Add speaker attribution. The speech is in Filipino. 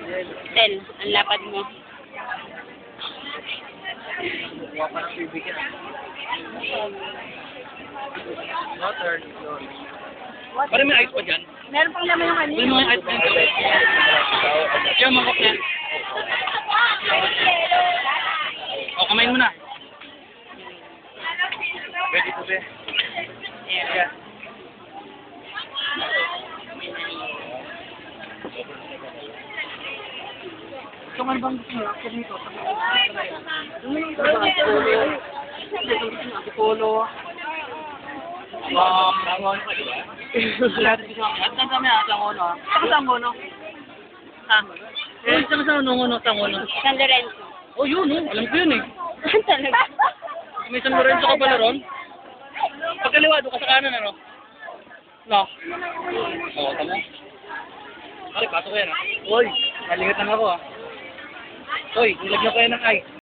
Speaker 1: 10. Ang lapad mo.
Speaker 2: Huwag pa ng bibigyan. Water.
Speaker 3: Pare may ice pa dyan.
Speaker 1: Meron pang laman yung
Speaker 3: Pwede mo yung ice pa dyan. Yung mangkok na. O, kamain mo na.
Speaker 2: Pwede po ba?
Speaker 1: Yeah.
Speaker 2: Ito man bang gusto mo? Ako dito. Polo.
Speaker 3: Bangon pa, di ba? Lahat gusto mo. At saan kami sa ngono?
Speaker 2: Saan mo, no?
Speaker 1: Ha?
Speaker 3: Eh, saan sa ngono? Sa ngono?
Speaker 1: San Lorenzo.
Speaker 3: Oh, yun, oh. Alam ko yun, eh.
Speaker 1: Talaga.
Speaker 3: May San Lorenzo ka pala ron? Pagkaliwa, doon ka sa kanan, ano? No? Oo, tama. Pare, pasok yan, ah.
Speaker 2: Uy, nalingat lang ako, ah.
Speaker 3: Hoy, nilagyan ko yan ng ice.